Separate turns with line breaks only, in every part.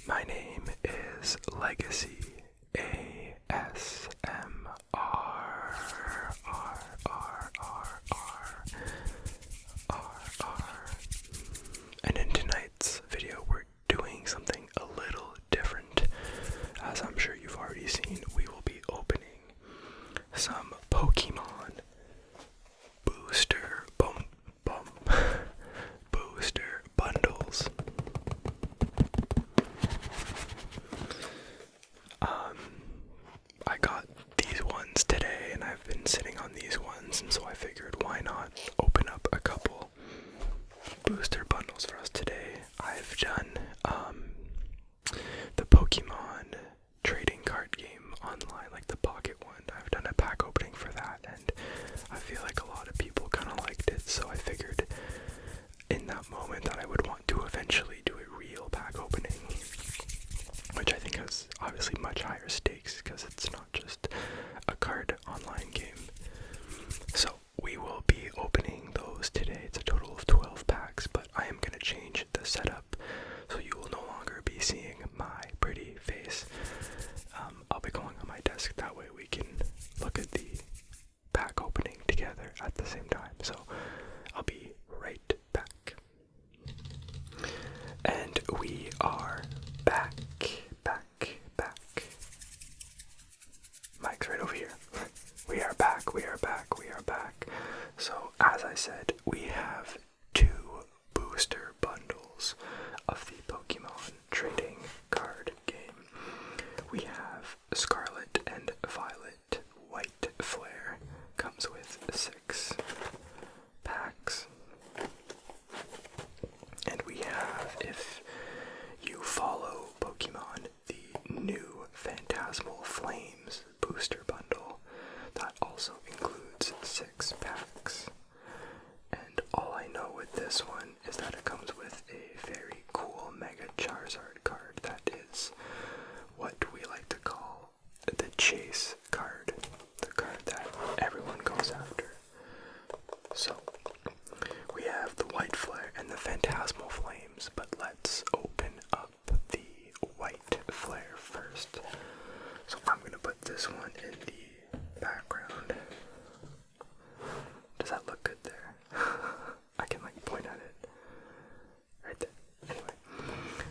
My name is Legacy ASMR. And in tonight's video, we're doing something a little different. As I'm sure you've already seen, we will be opening some Pokemon booster booster bundles. I got these ones today, and I've been sitting on these ones, and so I figured why not open up a couple booster bundles for us today. I've done the Pokemon trading card game online, like the pocket one. I've done a pack opening for that, and I feel like a lot of people kind of liked it, so I figured in that moment that I would want to eventually do a real pack opening, which I think has obviously much higher stakes because it's not just a card online game. So we will be opening those today. It's a total of 12 packs, but I am going to change the setup so you will no longer be seeing my pretty face. I'll be going on my desk, that way we can look at the pack opening together at the same time. So I'll be right back. And we are back. Mike's right over here. We are back. So, as I said, we have 2 booster bundles of the Pokemon trading card game. We have Scarlet and Violet White Flare. Comes with 6 packs. And we have, if you follow Pokemon, the new Phantasmal Flames booster bundle that also includes 6 packs. And all I know with this one is that it comes with a very cool Mega Charizard card that is what we like to call the chase card, the card that everyone goes after. So we have the White Flare and the Phantasmal Flames, but let's open up the White Flare first. So I'm going to put this one in the background. Does that look good there? I can point at it. Right there. Anyway,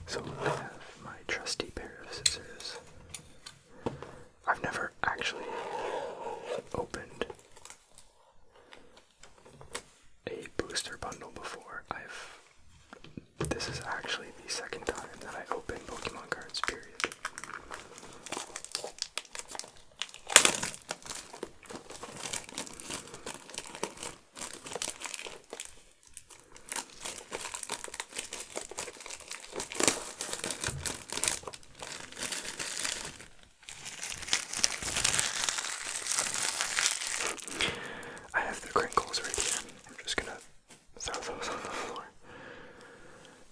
so I have my trusty pair of scissors. I've never actually opened a booster bundle before. This is actually the second time that I open Pokemon cards, period. I have the crinkles right here. I'm just gonna throw those on the floor.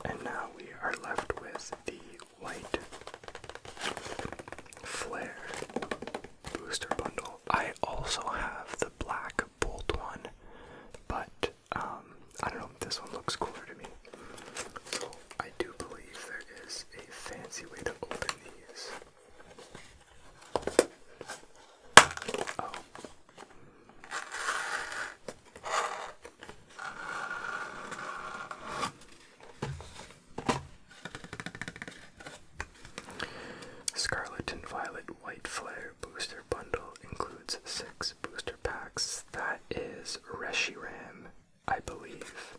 And now we are left with the White Flare booster bundle. I also have the Black Bolt one, but I don't know, this one looks cooler to me. So I do believe there is a fancy way to open these. Oh. Scarlet and Violet White Flare booster bundle includes 6 booster packs. That is Reshiram, I believe.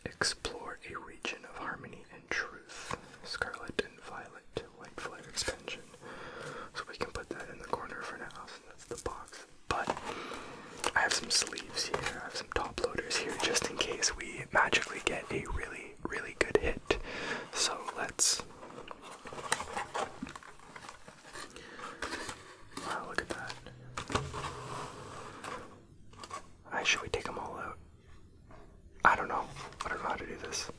Explore a region of harmony and truth. Scarlet and Violet White Flare expansion. So we can put that in the corner for now, so that's the box. But I have some sleeves here, I have some top loaders here, just in case we magically get a really, really good hit. So let's... Wow, look at that. Should we take them all out? I don't know how to do this.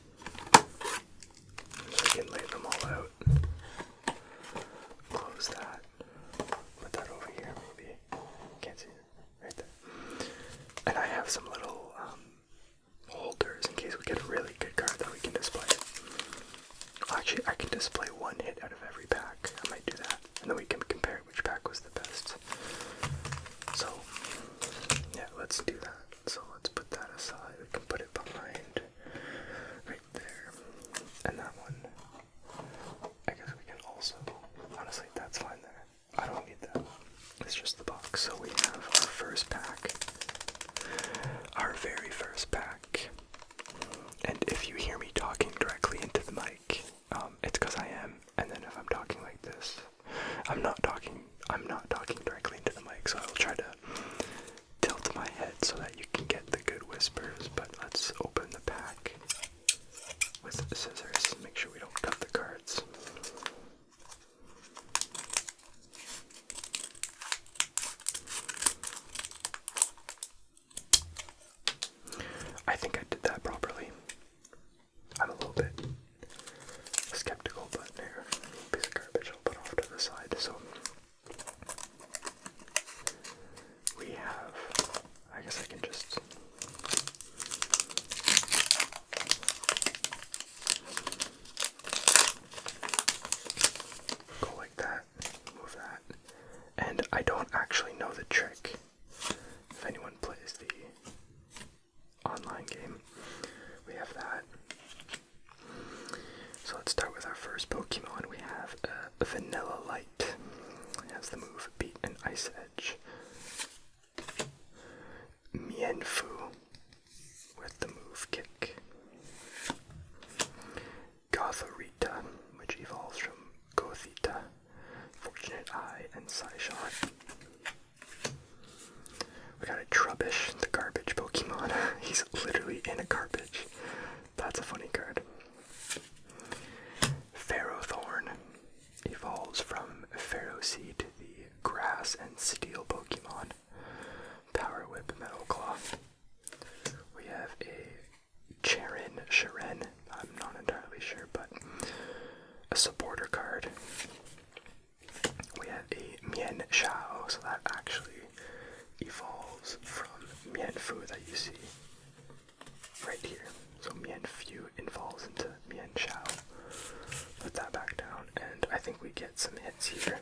We can lay them all out. Close that. Put that over here, maybe. Can't see it. Right there. And I have some little holders in case we get a really good card that we can display. I actually, I can display one hit out of every pack. I might do that, and then we can compare which pack was the best. So, yeah, let's do that. So let's put that aside. We can put it behind, right there, and that one. I guess we can also, honestly, that's fine there. I don't need that. It's just the box. So we have our first pack, our very first pack. And if you hear me talking directly into the mic, it's because I am. And then if I'm talking like this, I'm not talking directly into the mic. So I'll try to tilt my head so that you can get the good whispers. But let's open the pack with the scissors. Make sure we don't cut the cards. I think I did that properly. I'm a little bit skeptical, but there, piece of garbage I'll put off to the side. So we have, I guess I can just go like that, move that, and I don't actually know the trick. If anyone plays the online game, we have that. So let's start with our first Pokemon. We have Vanilla Light. It has the move Beat and Ice Edge. Mienfu with the move Kick. Gothorita, which evolves from Gothita, Fortunate Eye, and Psyshot. We got a Trubbish, the garbage Pokemon. He's literally in a garbage. That's a funny card. Ferrothorn evolves from Ferroseed, the grass and steel Pokemon. Power Whip, Metal Claw. We have a Sharon, I'm not entirely sure, but a supporter card. We have a Mienshao, so that actually evolves from Mienfu that you see right here. So Mienfu evolves into Mienshao. Put that back down, and I think we get some hits here.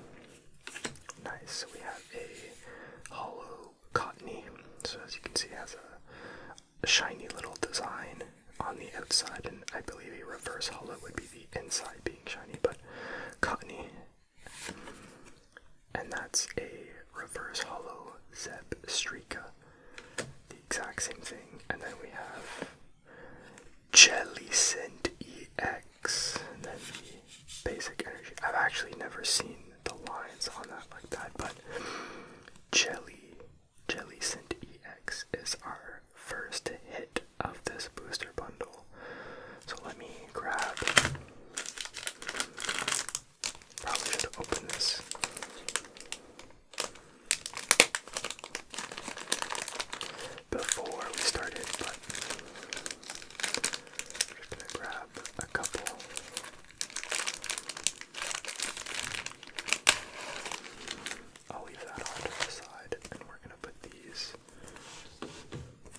Nice. So we have a hollow Cottony. So as you can see, it has a shiny little design on the outside, and I believe a reverse hollow would be the inside being shiny, but Cottony. And that's a reverse hollow Zeb Streaka. The exact same thing. And then we have Jellicent EX, and then the basic energy. I've actually never seen the lines on that like that, but Jellicent EX is our first hit of this booster bundle. So let me grab, probably should open this. Before we started, but I'm just gonna grab a couple. I'll leave that off to the side, and we're gonna put these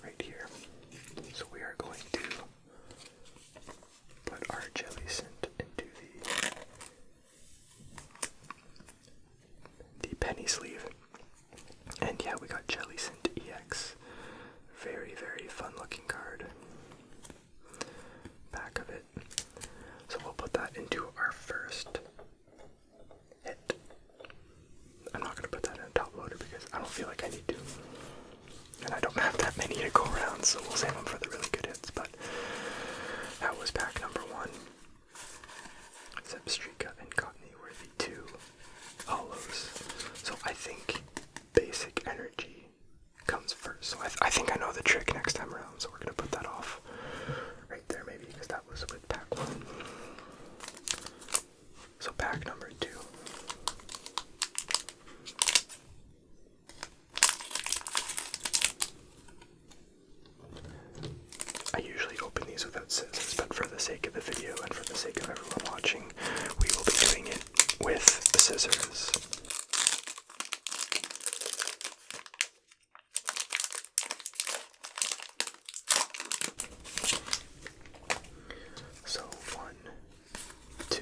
right here. So we are going to put our Jellicent into the penny sleeve. And yeah, we got Jellicent EX. Very, very fun looking card. Back of it. So we'll put that into our first hit. I'm not going to put that in a top loader because I don't feel like I need to. And I don't have that many to go around, so we'll save them for the really good hits. But that was pack number 1. Zebstrika and Cottony were the 2 hollows. So I think basic energy comes first. So I think I know the trick next time around, so we're going to put that off right there maybe, because that was with pack 1. So pack number 2. I usually open these without scissors, but for the sake of the video and for the sake of everyone watching, we will be doing it with scissors. So 1, 2,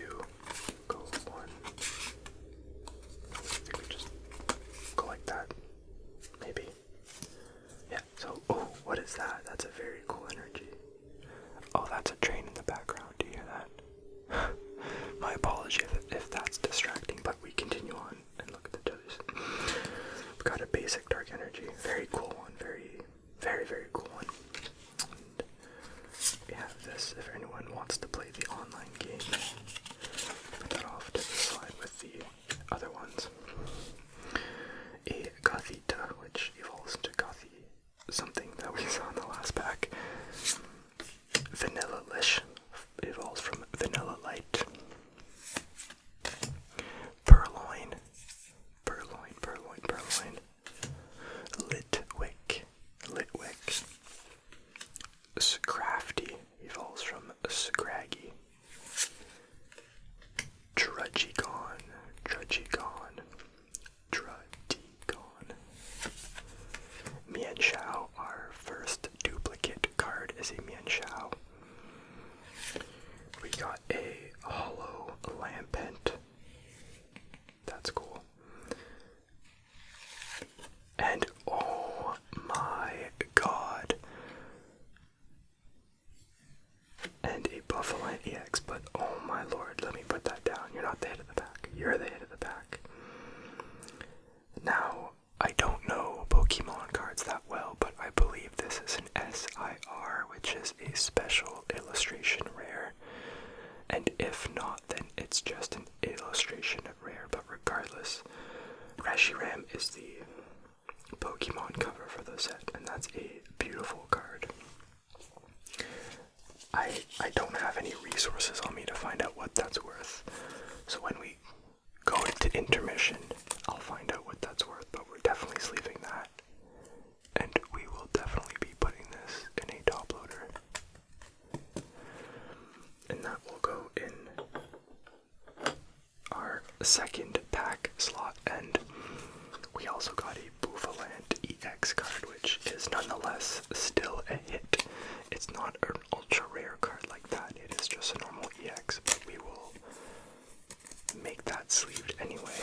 hollow lampent. That's cool. And oh my god. And a Buffalo EX, but oh my lord, let me put that down. You're not the head of the pack. You're the head of the pack. Now, I don't know Pokemon cards that well, but I believe this is an SIR, which is a special illustration rare. And if not, then it's just an illustration rare. But regardless, Reshiram is the Pokemon cover for the set, and that's a beautiful card. I don't have any resources on me to find out what that's worth. So when we go into intermission, I'll find out what that's worth, but we're definitely sleeving that. And we will definitely be putting this in a top loader. And that will go in our second pack slot. And we also got a Buffalant EX card, which is nonetheless still a hit. It's not an ultra rare card like that, it is just a normal EX, but we will make that sleeved anyway.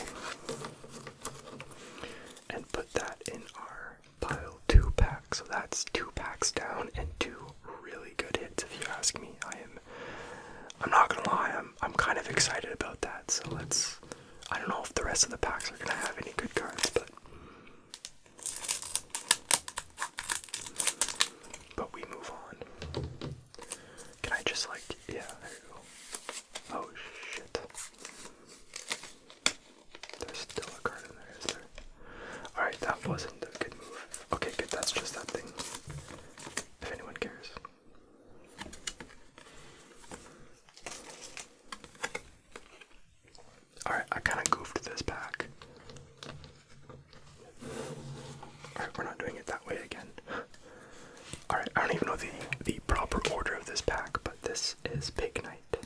And put that in our pile 2 pack. So that's 2 packs down and 2 really good hits, if you ask me. I'm not gonna lie, I'm kind of excited about that. So I don't know if the rest of the packs are gonna have any good cards, but we move on. Can I just yeah, there you go. Oh shit. There's still a card in there, is there? Alright, that wasn't a good move. Okay, good, that's just that thing. If anyone cares. Alright, I kinda goofed this pack. Alright, we're not doing it that way again. Alright, I don't even know the proper order of this pack, but this is Pig Knight.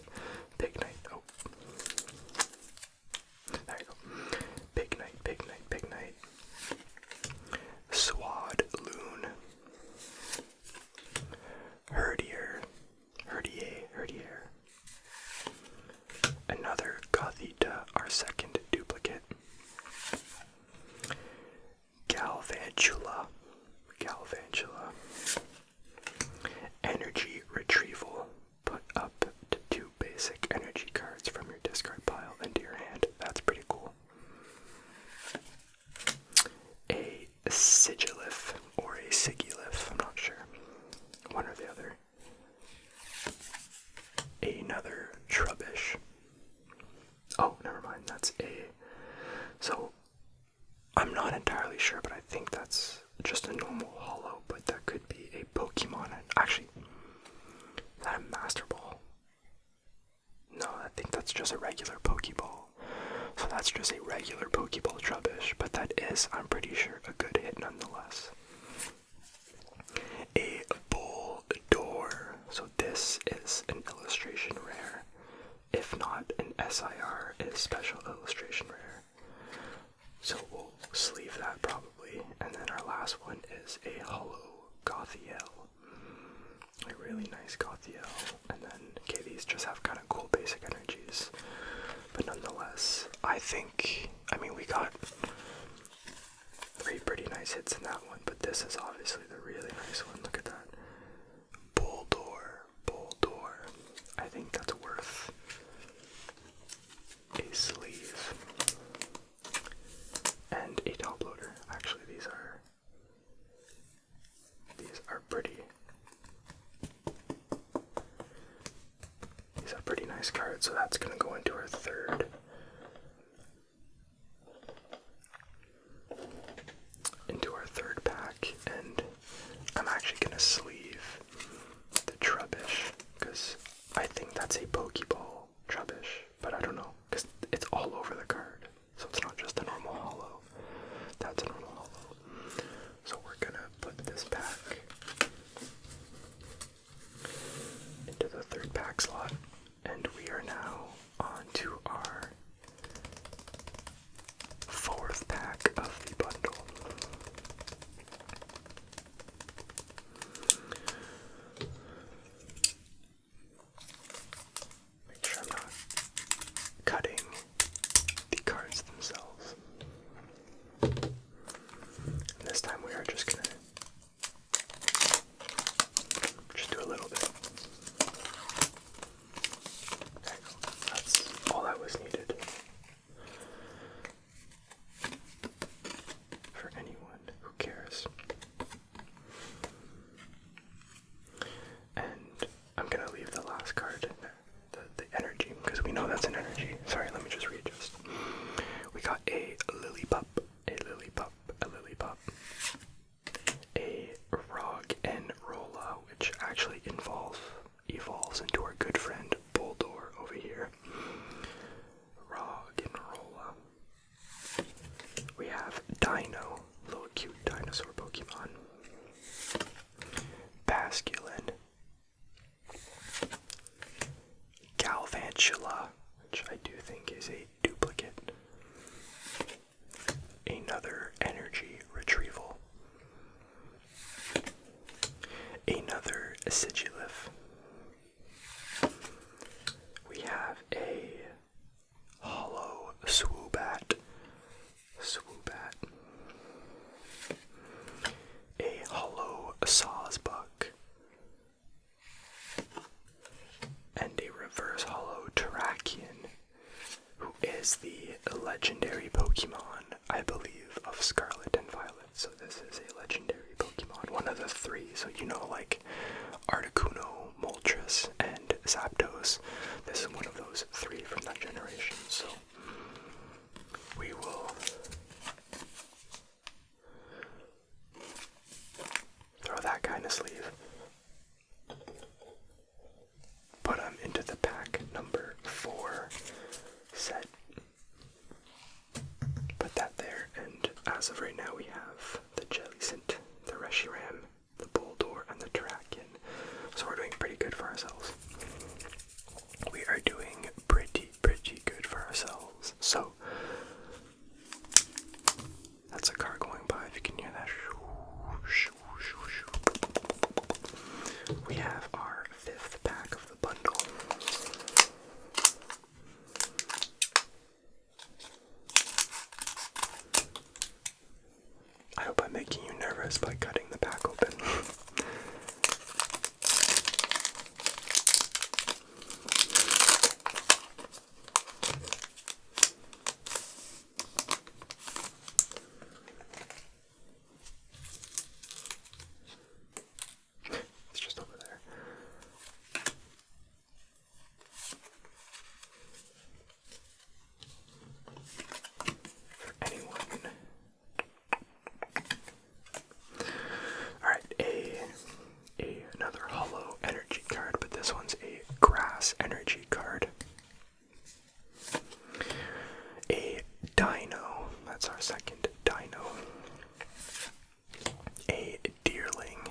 Pig Knight, oh. There you go. Pig Knight, Pig Knight, Pig Knight. Swad Loon. Herdier. Herdier. Another Gothita, our second duplicate. Galvantula. Energy retrieval. Put up to 2 basic energy cards from your discard pile into your hand. That's pretty cool. A Sigilif or a Sigilif, I'm not sure. One or the other. Another Trubbish. Oh, never mind, that's a... So, I'm not entirely sure, but I think that's just a normal hollow, but that could be a Pokemon. Actually, is that a Master Ball? No, I think that's just a regular Pokeball. So that's just a regular Pokeball Trubbish, but that is, I'm pretty sure, a good hit nonetheless. A Bulldor. So this is an illustration rare. If not an SIR, it is special illustration rare. So we'll sleeve that probably. And then our last one is a hollow Gothiel. A really nice Gothiel. And then, okay, these just have kind of cool basic energies. But nonetheless, I mean, we got 3 pretty nice hits in that one, but this is obviously the really nice one. Look at that. Bulldor. I think that's worth a sleeve. And a top loader. Actually, these are pretty. These are pretty nice cards, so that's gonna go into our third. Pack, and I'm actually gonna sleeve the Trubbish because I think that's a Pokeball Trubbish, but I don't know because it's all over the card, so it's not just a normal hollow. That's a normal hollow. So we're gonna put this pack into the 3rd pack slot, and we are now on to our 4th pack of the bundle. Make sure which I do think is a duplicate. Another energy retrieval. Another Sigilif. We have a hollow Swoobat. A hollow Sawsbuck. And a reverse hollow Terrakion, who is the legendary Pokemon, I believe, of Scarlet and Violet. So this is a legendary Pokemon, one of the three. So you know, like Articuno, Moltres, and Zapdos. This is one of those three from that generation. So we will throw that guy in a sleeve. Put him into the pack number 4 set. Put that there, and as of right now we have the Jellicent, the Reshiram, the Boldore, and the Terrakion. So we're doing pretty good for ourselves. We are doing pretty good for ourselves. So that's a car going by, if you can hear that. We have our 5th pack of the bundle. I hope I'm making you nervous by cutting the pack open. It's just over there. For anyone. Another hollow energy card, but this one's a grass energy card. A dino, that's our second dino. A deerling,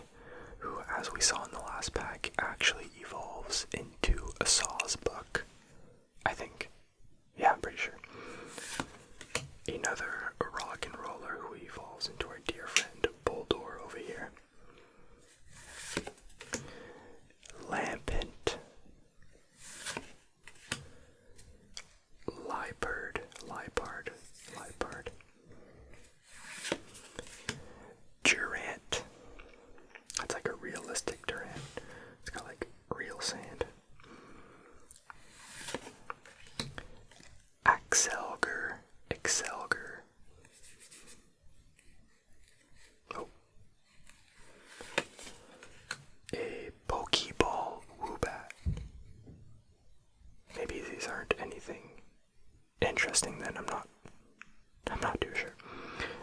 who, as we saw in the last pack, actually evolves into a Sawsbuck, I think. Yeah, I'm pretty sure. Another rock and roller who evolves into our dear friend Boldore over here. Lampent, Liepard, Durant. That's like a realistic Durant. It's got like real sand. Excelger. Oh. A Pokeball Woobat. Maybe these aren't anything interesting then, I'm not too sure.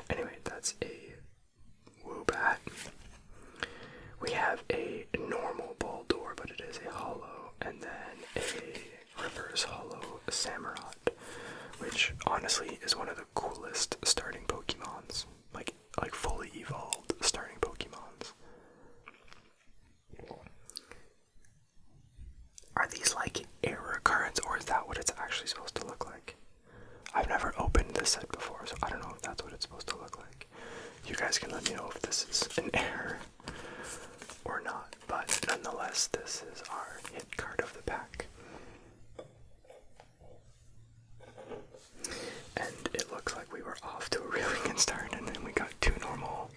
Anyway, that's a Woobat. We have a normal Boldore, but it is a hollow, and then a reverse hollow Samurott, which honestly is one of the coolest starting Pokemons, like fully evolved starting Pokemons. Are these like error cards, or is that what it's actually supposed to look like? I've never opened this set before, so I don't know if that's what it's supposed to look like. You guys can let me know if this is an error or not, but nonetheless, this is our hit card of the pack. And it looks like we were off to a really good start, and then we got 2 normal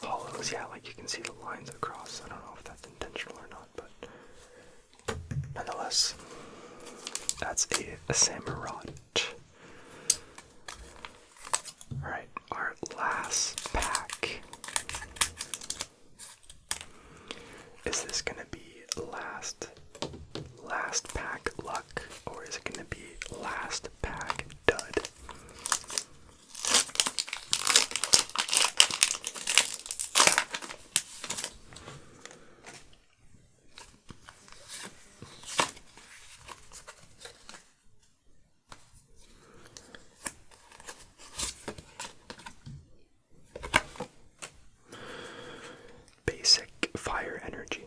hollows. Yeah, like you can see the lines across. I don't know if that's intentional or not, but nonetheless, that's a Samurott. Alright, our last pack. Is this gonna be last pack luck, or is it gonna be last pack dud? Basic fire energy.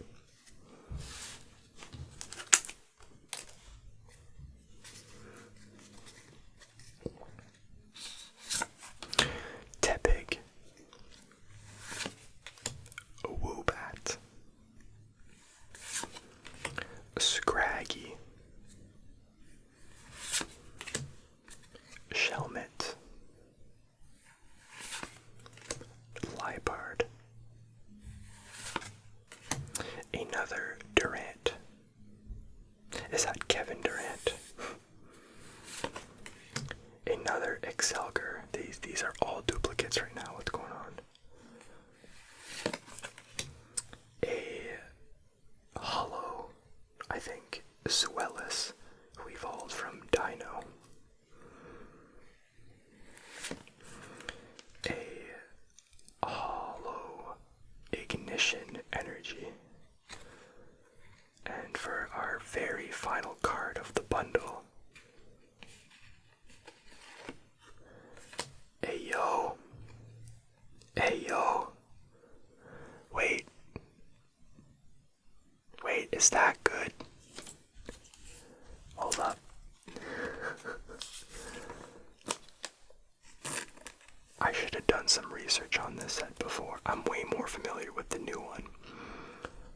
done some research on this set before. I'm way more familiar with the new one.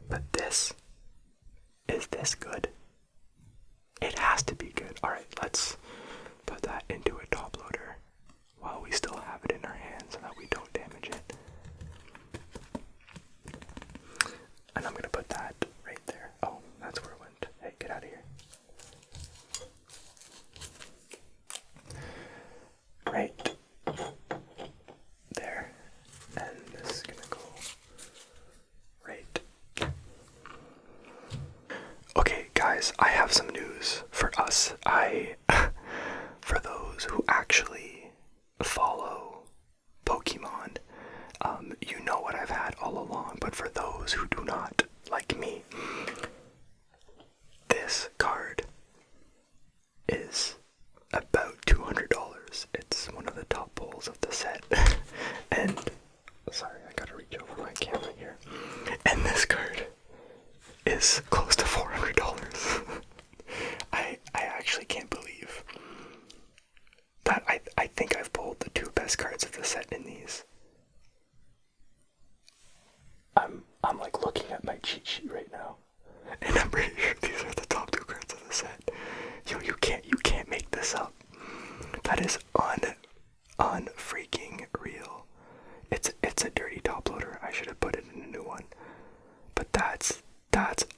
But is this good? It has to be good. Alright, let's put that into a top loader while we still have it in our hands so that we don't damage it. And I'm gonna put that right there. Oh, that's where it went. Hey, get out of here. Right there. And this is gonna go right. Okay, guys, I have some news for us. For those who actually follow Pokemon, you know what I've had all along, but for those who do not, like me, this card is about $200. It's one of the top pulls of the set. And, sorry, I gotta reach over my camera here. And this card is close to $400. I actually can't believe that I think I've pulled the two best cards of the set in these. I'm like looking at my cheat sheet right now, and I'm pretty sure these are the top two cards of the set. Yo, you can't make this up. That is unfreaking real. It's a dirty top loader. I should have put it in a new one. But that's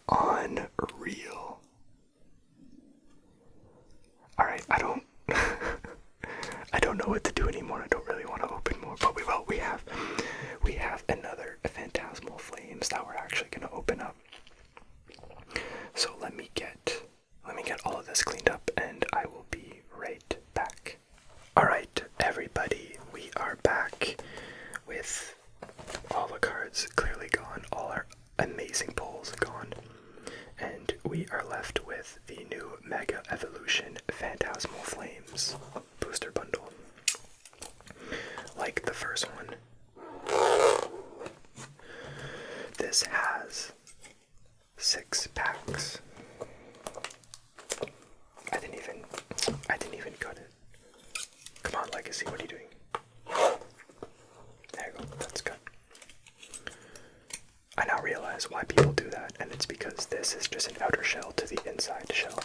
unreal. Alright, I don't I don't know what to do anymore. I don't really want to open more, but we will. We have another Phantasmal Flames that we're actually gonna open up. So let me get all of this cleaned up and I will be right back. Alright, everybody, we are back with all the cards clearly gone, all our amazing pulls gone, and we are left with the new Mega Evolution Phantasmal Flames booster bundle. Like the first one, this has 6 packs. I didn't even cut it. Come on, Legacy, what are you doing? There you go, that's good. I now realize why people do that, and it's because this is just an outer shell to the inside shell.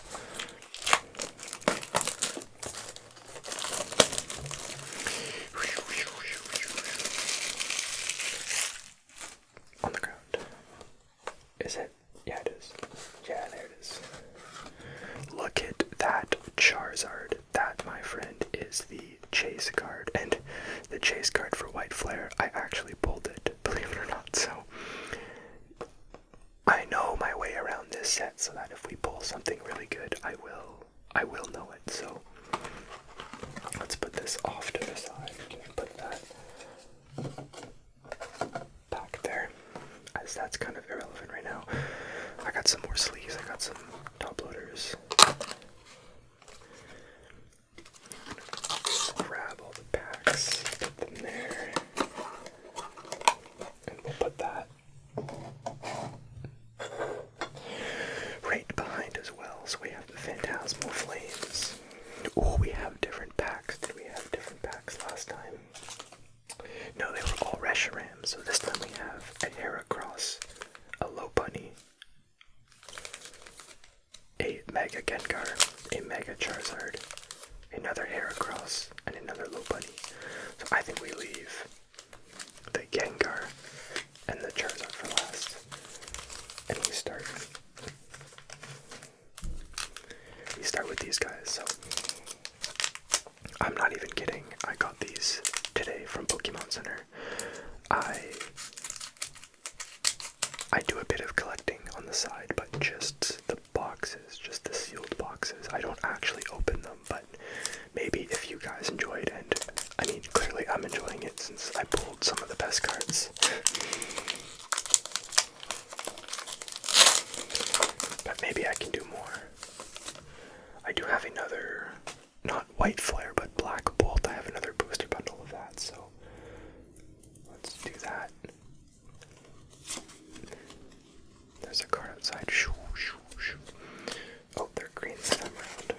On the ground. Is it? Yeah, it is. Yeah, there it is. Look at that Charizard. That, my friend, is the chase card. And the chase card for White Flare, I actually pulled it, believe it or not. So I know my way around this set so that if we pull something really good, I will know it. So let's put this off to the side. Put that back there, as that's kind of irrelevant right now. I got some more sleeves. I got some top loaders. Grab all the packs, put them there, and we'll put that right behind as well. So we have the Phantasmal Flames. Oh, we have different packs. Did we have different packs last time? No, they were all Reshiram. So this time we have a Heracross, a Lopunny, a Mega Gengar, a Mega Charizard, another Heracross, and another Lopunny. So I think we leave the Gengar and the Charizard for last. And we start with these guys. So I'm not even kidding. I got these today from Pokemon Center. I do a bit of collecting on the side, but just the boxes, just the sealed boxes. I don't actually open them, but maybe if you guys enjoyed, and I mean, clearly I'm enjoying it since I pulled some of the best cards. But maybe I can do more. I do have another, not White Flare, but Black Bolt. I have another booster bundle of that, so let's do that. There's a card outside. Oh, they're green this time around.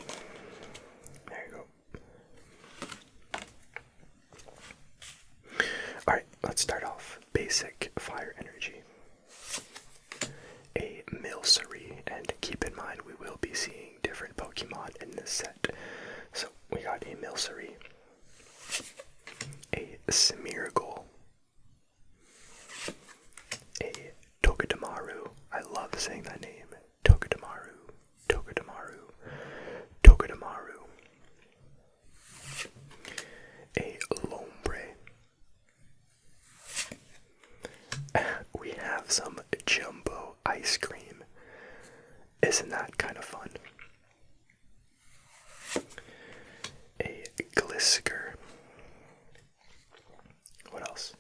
got a Milcery, a Smeargle, a Togedemaru. I love saying that name. Togedemaru, Togedemaru, Togedemaru. A Lombre. We have some jumbo ice cream. Isn't that kind of fun? A Glisker. What else?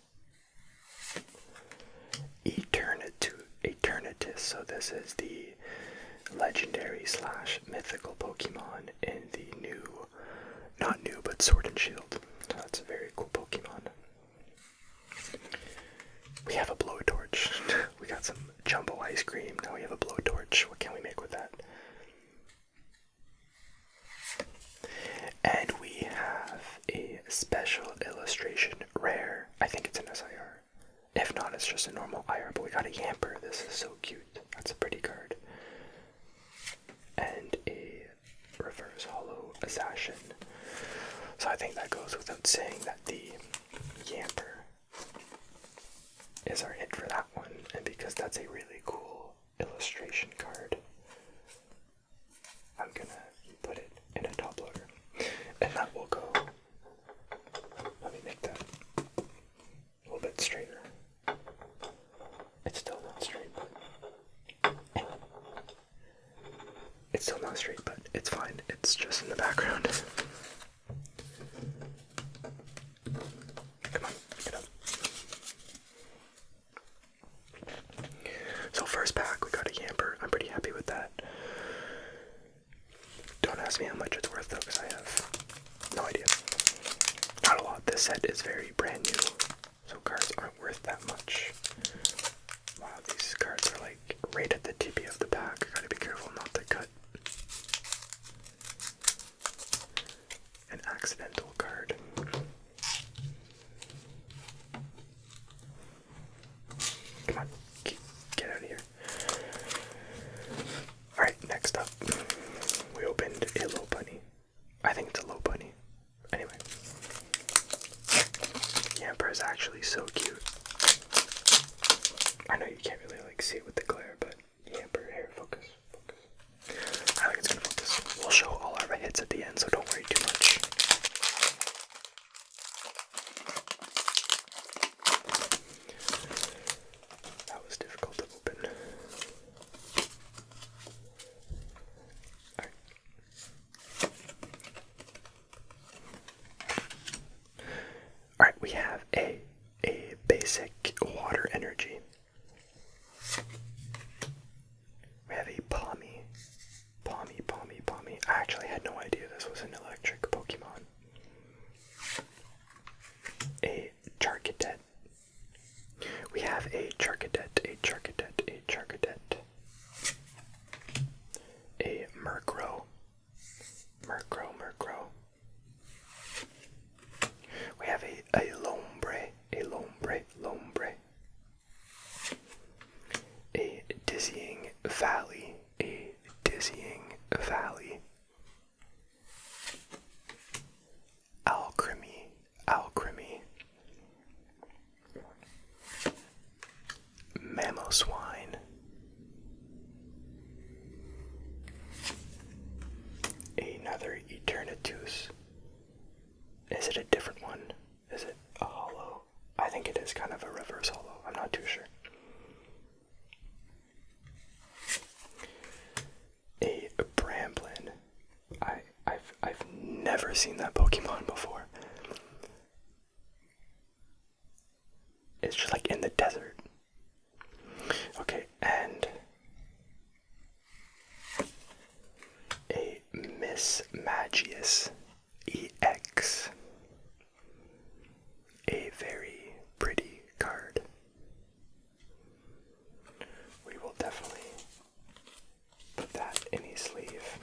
Eternatus. So this is the legendary / mythical Pokemon in the new, not new, but Sword and Shield. So that's a very cool Pokemon. We have a blowtorch. We got some jumbo ice cream. Now we have a blowtorch. What can we make with that? And we have a special illustration rare. I think it's an SIR. If not, it's just a normal IR. But we got a Yamper. This is so cute. That's a pretty card. And a reverse holo Assassin. So I think that goes without saying that the Yamper is our hit for that one. And because that's a really cool illustration card, I'm gonna put it in a top loader. And that will go. Let me make that a little bit straighter. It's still not straight, but it's still not straight, but it's fine. It's just in the background. Come on, get up. So first pack, we got a Yamper. I'm pretty happy with that. Don't ask me how much it's worth though, because I have no idea. Not a lot. This set is very brand new, so cards aren't worth that much. Wow, these cards are like right at the tippy of the pack. Gotta be careful not to cut an accidental card. Come on, get out of here. Alright, next up, we opened a low bunny. I think it's a low bunny. Anyway, Yamper is actually so cute. I know you can't really like see it with the glare, but Yamper, here, focus. I think it's gonna focus. We'll show all our hits at the end, so don't worry too much. That was difficult to open. Alright, we have a basic water energy. We have a Pommy. I actually had no idea this was an electric Pokemon. A Charcadet. We have a Charcadet. A Murkrow. We have a Lombre. A Dizzying Valley. Alchemy. Mamoswine. Another Eternatus. Is it a different one? Is it a holo? I think it is kind of a reverse holo. I'm not too sure. A Bramblin. I've never seen that Pokemon before. It's just like in the desert. Okay, and a Miss Magius EX. A very pretty card. We will definitely put that in a sleeve.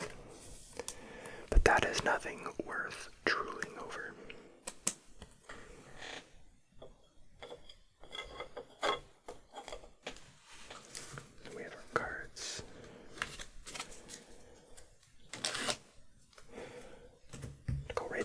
But that is nothing worth drooling over. We have our cards. Go right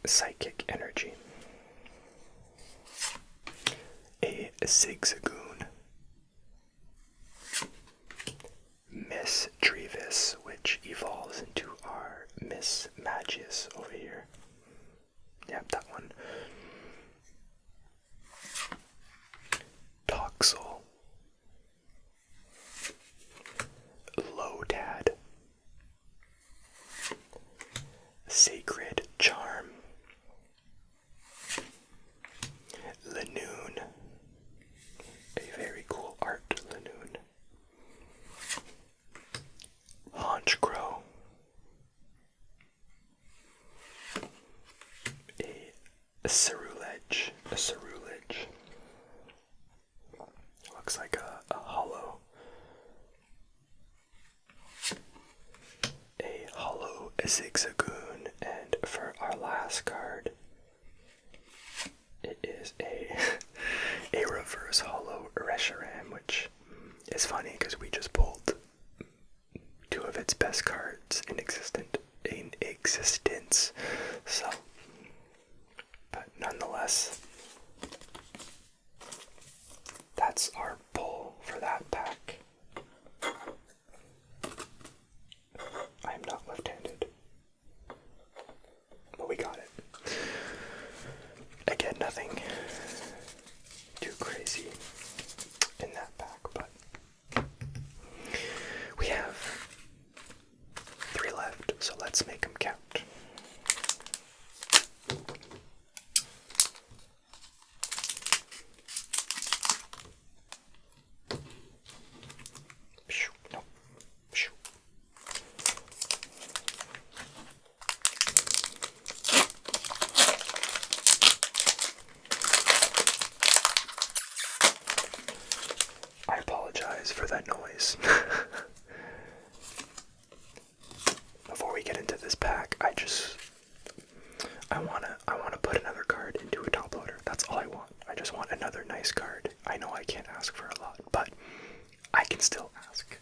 Psychic Energy, a Zigzagoon, Miss Trevis, which evolves into our Miss Magius over here. Yep, that one. Toxel, Lodad, Sacred Charm, Lanoon, a very cool art Lanoon, Honchcrow, a Cerulege, looks like a hollow, Zigzagoon, and for our last card, it is a reverse hollow Reshiram, which is funny because we just pulled two of its best cards in existence. So, but nonetheless, that's our pull for that pack. I am not left-handed, but we got it. Again, nothing too crazy in that pack, but we have 3 left, so let's make them count. I apologize for that noise. Before we get into this pack, I wanna put another card into a top loader. That's all I want. I just want another nice card. I know I can't ask for a lot, but I can still ask.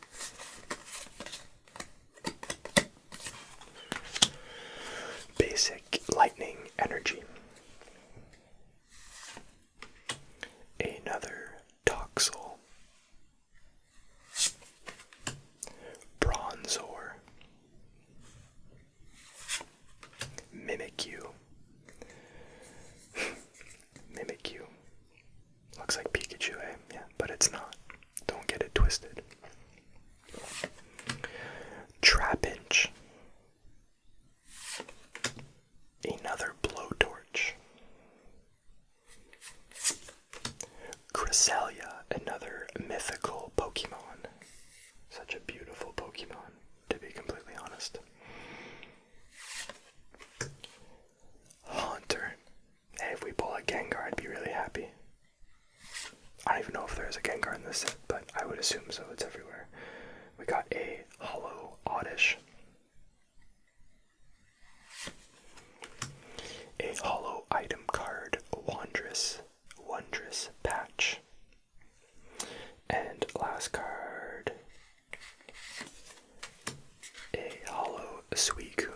Basic Lightning Energy. Another Toxel. Bronzor. Mimikyu. Mimikyu. Looks like Pikachu, eh? Yeah, but it's not. Don't get it twisted. Trapinch. Another Blowtorch. Cresselia, another mythical Pokemon. Such a beautiful Pokemon, to be completely honest. Haunter. Hey, if we pull a Gengar, I'd be really happy. I don't even know if there's a Gengar in this set, but I would assume so. It's everywhere. We got a Hollow Oddish. A Hollow Item Card, Wondrous Patch. And last card, a Hollow Suicune.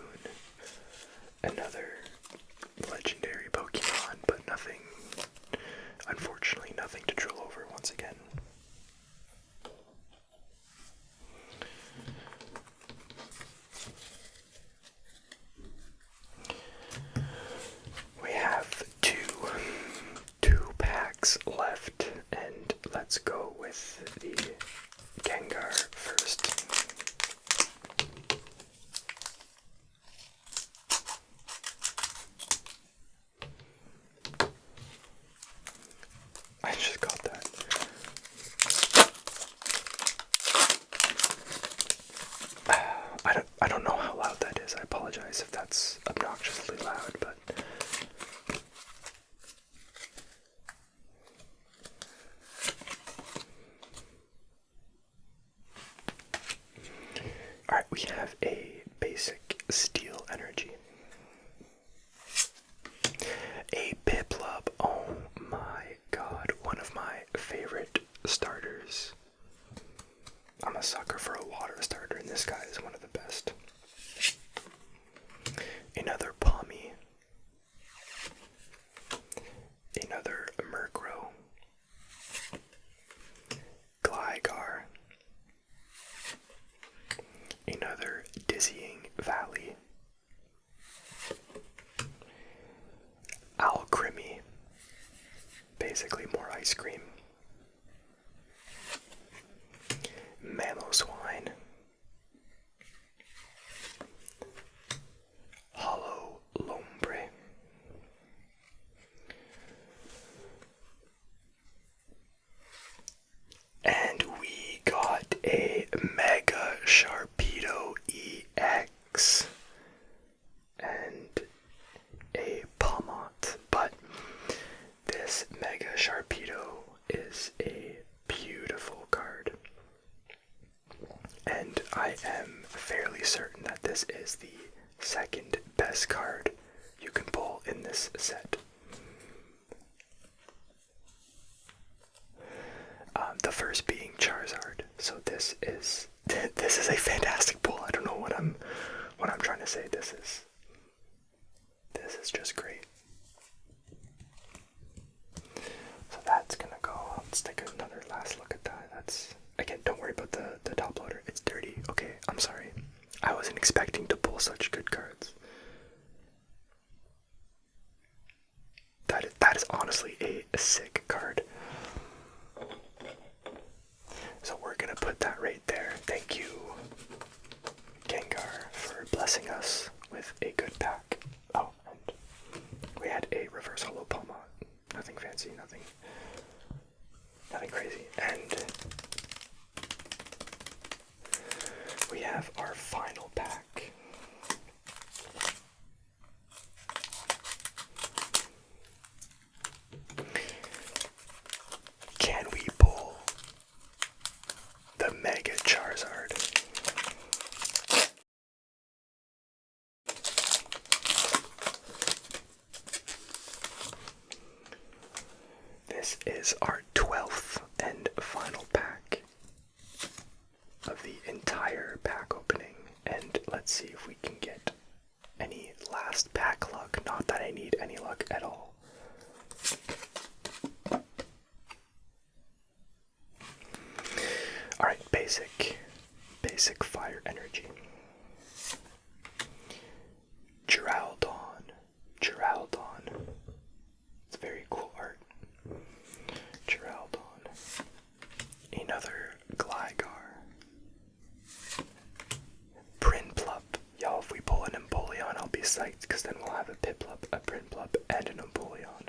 Another legendary Pokemon, but nothing, unfortunately, nothing to drill over once again. We have two packs left, and let's go with the Gengar first. I just got that. I don't know how loud that is. I apologize if that's obnoxiously loud, but alright, we have a basic Steel Energy. A Piplup, oh my god, one of my favorite starters. I'm a sucker for a water starter, and this guy is one of the best. Another Pommy. more ice cream. Mamoswine. Hollow Lombre. And we got a Mega Sharpedo EX and a Pomot, but this Mega Sharpedo is a beautiful card, and I am fairly certain that this is the second best card you can pull in this set. The first being Charizard. So this is a fantastic pull. I don't know what I'm trying to say. This is just great. So that's gonna go. Let's take another last look at that. That's, again, don't worry about the top loader. It's dirty. Okay, I'm sorry. I wasn't expecting to pull such good cards. That is honestly a sick card. So we're gonna put that right there. Thank you, Gengar, for blessing us with a good pack. Oh, and we had a reverse holo Pomot. Nothing fancy, nothing crazy. And we have our final pack. Can we pull the Mega Charizard? This is our 12th and final pack of the entire pack opening, and let's see if we can get any last pack luck. Not that I need any luck at all. Alright, basic fire energy. Geraldon. It's very cool art. Geraldon. Another Gligar. Prinplup. Y'all, if we pull an Empoleon, I'll be psyched, because then we'll have a Piplup, a Prinplup, and an Empoleon.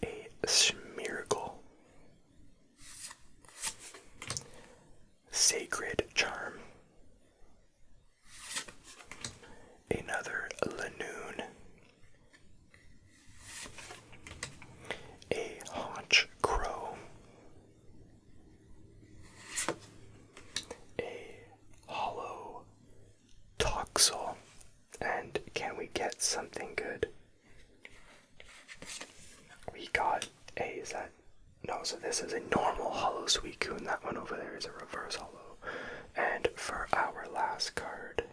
A Smeargle. Sacred Charm. Another Lanoon. A Haunch Crow. A Hollow Toxel. And can we get something good? We got a, is that, no, so this is a normal Hollow Suicune. That one over there is a reverse Hollow. And for our last card,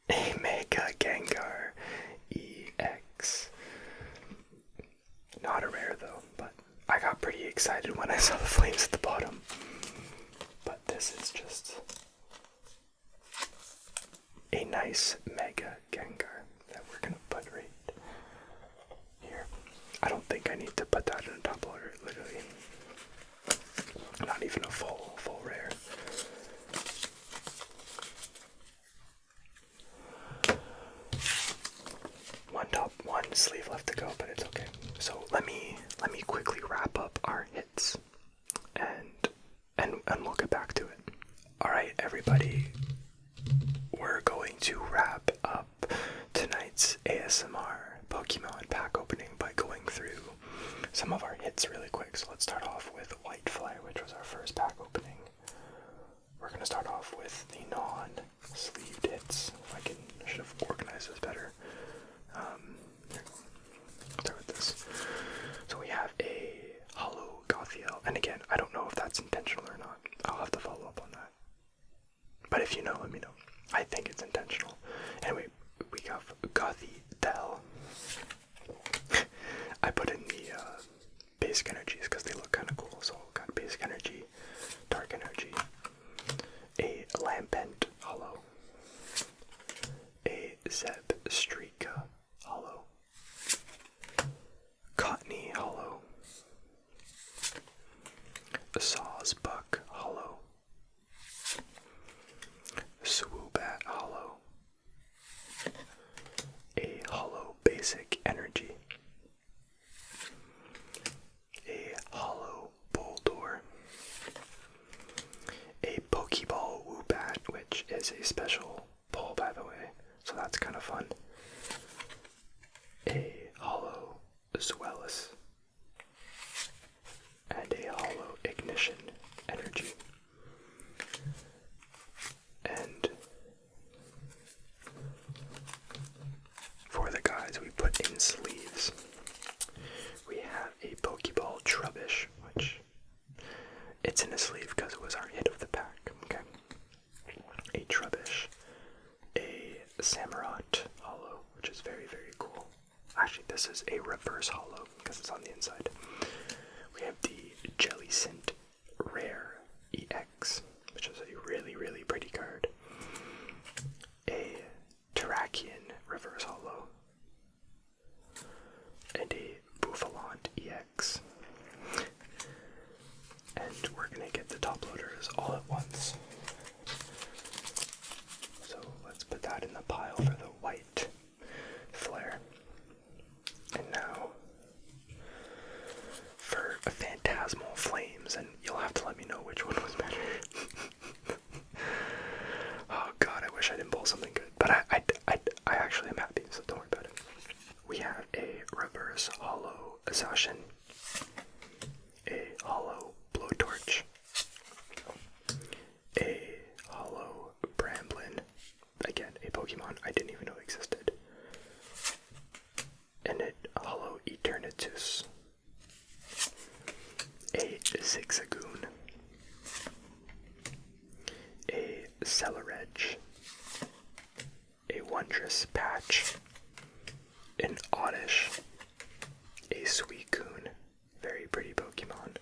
a Mega Gengar EX. Not a rare though, but I got pretty excited when I saw the flames at the bottom. But this is just a nice Mega Gengar that we're gonna put right here. I don't think I need to put that in a top loader, literally. Not even a full rare. One sleeve left to go, but it's okay. So let me quickly wrap up our hits, and we'll get back to it. All right, everybody, we're going to wrap up tonight's ASMR Pokemon pack opening by going through some of our hits really quick. So let's start off with White Flyer, which was our first pack opening. We're gonna start off with the non-sleeved hits. I should have organized this better. Here, start with this. So we have a Hollow Gothiel, and again, I don't know if that's intentional or not. I'll have to follow up on that. But if you know, let me know. I think it's intentional. Anyway, we got Gothitelle. I put in the basic energies because they look kind of cool. So got basic energy, dark energy, a Lampent Hollow, a Zeb Streaka Hollow, is a special pull, by the way, so that's kind of fun. A hollow Zuelis and a hollow Ignition Energy. And for the guys we put in sleeves, we have a Pokeball Trubbish, which it's in a sleeve because it was our hit of the pack, okay? A Trubbish, a Samurott Hollow, which is very, very cool. Actually, this is a reverse hollow because it's on the inside. We have the Jellicent Rare EX, which is a really, really pretty card. A Terrakion reverse hollow. And a Bouffalante EX. And we're going to get the top loaders all at once. So let's put that in the pile for the white flare. And now for a Phantasmal Flames, and you'll have to let me know which one was better. Oh god, I wish I didn't pull something good, but I actually am happy, so don't worry about it. We have a reverse hollow Zacian, a hollow Blowtorch, a hollow Bramblin, again a Pokemon I didn't even know existed, and a hollow Eternatus, a Zigzagoon, a Celoredge, a Wondrous Patch, an Oddish, a Suicune, very pretty Pokemon,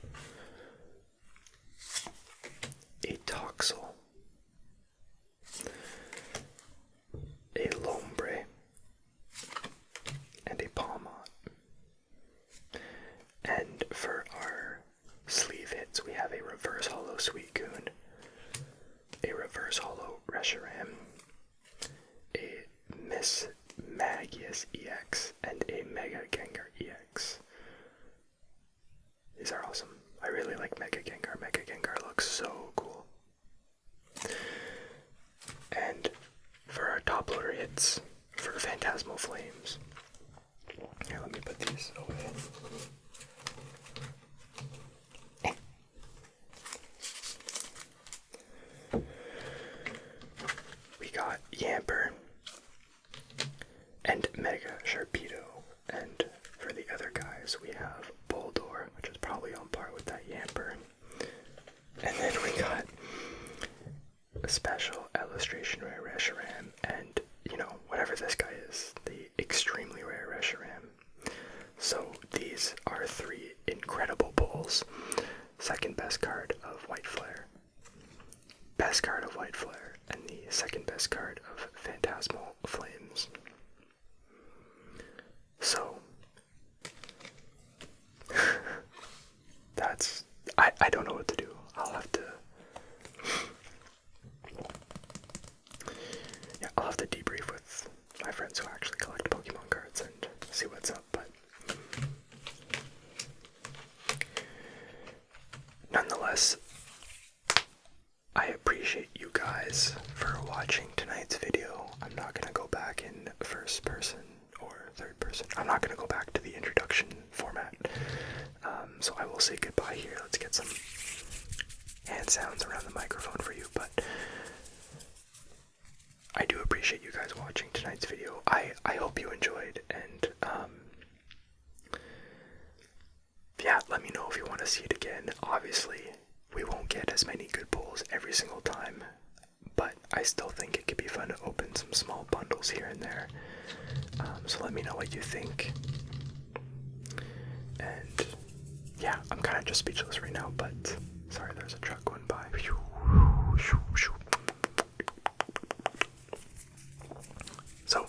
a Toxel, a Lombre, and a Palmont. And for our sleeve hits, we have a reverse hollow Suicune, a reverse hollow Reshiram, a Miss Magius EX, and a Mega Gengar EX. These are awesome. I really like Mega Gengar. Mega Gengar looks so cool. And for our top loader hits, for Phantasmal Flames, here, let me put these away. We got Yamper and Mega Sharpedo, and for the other guys we have Boldor, which is probably on par with that Yamper, and then we got a special illustration rare Reshiram, and you know, whatever this guy is, the extremely rare Reshiram. So these are three incredible pulls. Second best card of White Flare, best card of White Flare, and the second best card of Phantasmal Flames. So that's, I don't know what to do. I'll have to debrief with my friends who actually collect Pokemon cards and see what's up, but nonetheless, I appreciate you guys for watching tonight's video. I'm not gonna go back in first person or third person. I'm not gonna go back to the introduction format. So I will say goodbye here. Let's get some hand sounds around the microphone for you, but I do appreciate you guys watching tonight's video. I hope you enjoyed, and yeah, let me know if you want to see it again. Obviously, we won't get as many good pulls every single time, but I still think it could be fun to open some small bundles here and there. So let me know what you think. And yeah, I'm kind of just speechless right now, but sorry, there's a truck going by. So,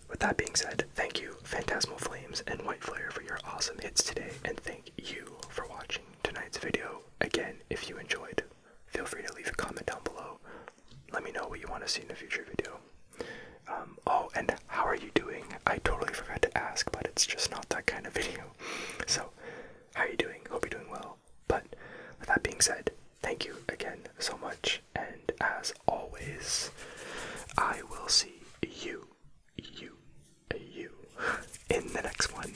with that being said, thank you, Phantasmal Flames and White Flare, for your awesome hits today, and thank you for watching tonight's video. Again, if you enjoyed, feel free to leave a comment down below. Let me know what you want to see in a future video. Oh, and how are you doing? I totally forgot to ask, but it's just not that kind of video. So, how are you doing? Hope you're doing well. But with that being said, thank you again. again so much, and as always, I will see you in the next one.